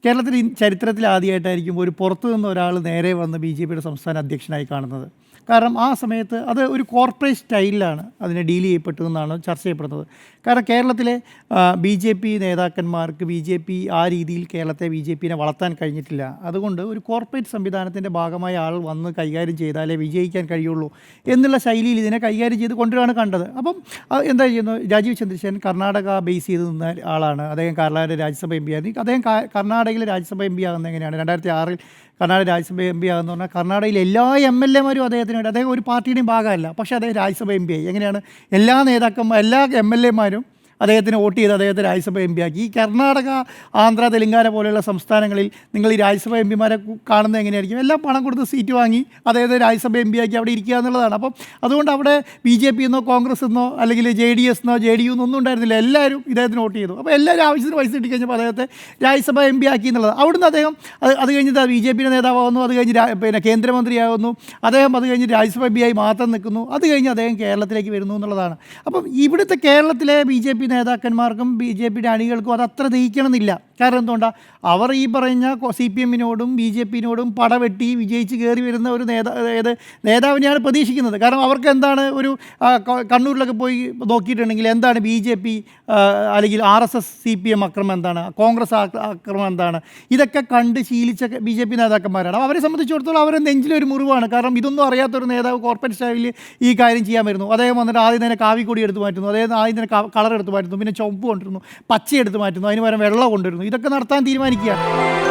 കേരളത്തിൽ ചരിത്രത്തിൽ ആദ്യമായിട്ടായിരിക്കും ഒരു പുറത്തു നിന്ന് ഒരാൾ നേരെ വന്ന് ബി.ജെ.പിയുടെ സംസ്ഥാന അധ്യക്ഷനായി കാണുന്നത്. കാരണം ആ സമയത്ത് അത് ഒരു കോർപ്പറേറ്റ് സ്റ്റൈലിലാണ് അതിനെ ഡീൽ ചെയ്യപ്പെട്ടതെന്നാണ് ചർച്ച ചെയ്യപ്പെടുന്നത്. കാരണം കേരളത്തിലെ ബി.ജെ.പി നേതാക്കന്മാർക്ക് ബി.ജെ.പി ആ രീതിയിൽ കേരളത്തെ ബി.ജെ.പിനെ വളർത്താൻ കഴിഞ്ഞിട്ടില്ല. അതുകൊണ്ട് ഒരു കോർപ്പറേറ്റ് സംവിധാനത്തിൻ്റെ ഭാഗമായ ആൾ വന്ന് കൈകാര്യം ചെയ്താലേ വിജയിക്കാൻ കഴിയുള്ളൂ എന്നുള്ള ശൈലിയിൽ ഇതിനെ കൈകാര്യം ചെയ്ത് കൊണ്ടുവരാണ് കണ്ടത്. അപ്പം എന്താ ചെയ്യുന്നു, രാജീവ് ചന്ദ്രശേഖരൻ കർണാടക ബേസ് ചെയ്ത് നിന്ന ആളാണ്. അദ്ദേഹം കേരളയുടെ രാജ്യസഭ എം പി ആയിരുന്നു. അദ്ദേഹം കർണാടകയിലെ രാജ്യസഭ എം പി ആകുന്നത് എങ്ങനെയാണ്? 2006 കർണാടക രാജ്യസഭ എം പി ആകുന്ന പറഞ്ഞാൽ കർണാടകയിലെ എല്ലാ എം എൽ എമാരും അദ്ദേഹത്തിന് വേണ്ടി, അദ്ദേഹം ഒരു പാർട്ടിയുടെയും ഭാഗമല്ല, പക്ഷേ അദ്ദേഹം രാജ്യസഭ എം പി ആയി. എങ്ങനെയാണ്? എല്ലാ എല്ലാ എം എൽ എമാരും അദ്ദേഹത്തിന് വോട്ട് ചെയ്ത് അദ്ദേഹത്തെ രാജ്യസഭ എം പി ആക്കി. ഈ കർണാടക, ആന്ധ്ര, തെലങ്കാന പോലെയുള്ള സംസ്ഥാനങ്ങളിൽ നിങ്ങൾ ഈ രാജ്യസഭ എം പിമാരെ കാണുന്നത് എങ്ങനെയായിരിക്കും? എല്ലാം പണം കൊടുത്ത് സീറ്റ് വാങ്ങി അദ്ദേഹത്തെ രാജ്യസഭ എം പി ആക്കി അവിടെ ഇരിക്കുക എന്നുള്ളതാണ്. അപ്പം അതുകൊണ്ട് അവിടെ ബി.ജെ.പി എന്നോ കോൺഗ്രസ് എന്നോ അല്ലെങ്കിൽ JDS എന്നോ JDU എന്നോ ഒന്നും ഉണ്ടായിരുന്നില്ല. എല്ലാവരും ഇദ്ദേഹത്തിന് വോട്ട് ചെയ്തു. അപ്പോൾ എല്ലാവരും ആവശ്യത്തിന് പൈസ കിട്ടിക്കഴിഞ്ഞപ്പോൾ അദ്ദേഹത്തെ രാജ്യസഭ എം പി ആക്കി എന്നുള്ളത്. അവിടുന്ന് അദ്ദേഹം അത് കഴിഞ്ഞിട്ട് ബി.ജെ.പിയുടെ നേതാവാകുന്നു, അത് കഴിഞ്ഞ് കേന്ദ്രമന്ത്രിയാകുന്നു, അദ്ദേഹം അത് കഴിഞ്ഞ് രാജ്യസഭ എം പി ആയി മാത്രം നിൽക്കുന്നു, അത് കഴിഞ്ഞ് അദ്ദേഹം കേരളത്തിലേക്ക് വരുന്നു എന്നുള്ളതാണ്. അപ്പം ഇവിടുത്തെ കേരളത്തിലെ ബി.ജെ.പി നേതാക്കന്മാർക്കും ബി.ജെ.പിയുടെ അണികൾക്കും അത് അത്ര ദഹിക്കണമെന്നില്ല. കാരണം എന്തുകൊണ്ടാണ്? അവർ ഈ പറഞ്ഞ CPM-നോടും ബി.ജെ.പിനോടും പടവെട്ടി വിജയിച്ച് കയറി വരുന്ന ഒരു നേതാവിനെയാണ് പ്രതീക്ഷിക്കുന്നത്. കാരണം അവർക്ക് എന്താണ്, ഒരു കണ്ണൂരിലൊക്കെ പോയി നോക്കിയിട്ടുണ്ടെങ്കിൽ എന്താണ് ബി.ജെ.പി അല്ലെങ്കിൽ RSS CPM അക്രമം എന്താണ്, കോൺഗ്രസ് അക്രമം എന്താണ്, ഇതൊക്കെ കണ്ട് ശീലിച്ച ബി.ജെ.പി നേതാക്കന്മാരാണ്. അവരെ സംബന്ധിച്ചിടത്തോളം അവരെ നെഞ്ചിലൊരു മുറിവാണ്. കാരണം ഇതൊന്നും അറിയാത്തൊരു നേതാവ് കോർപ്പറേറ്റ് സ്റ്റൈലിൽ ഈ കാര്യം ചെയ്യാൻ വരുന്നു. അദ്ദേഹം വന്നിട്ട് ആദ്യം തന്നെ കാവിക്കൊടി എടുത്ത് മാറ്റുന്നു, അദ്ദേഹം ആദ്യം തന്നെ കളർ എടുത്ത് മാറ്റുന്നു, പിന്നെ ചുവപ്പ് കൊണ്ടിരുന്നു, പച്ച എടുത്ത് മാറ്റുന്നു, അതിന് പകരം വെള്ളം കൊണ്ടുവരുന്നു. ഇതൊക്കെ നടത്താൻ തീരുമാനിക്കുകയാണ്.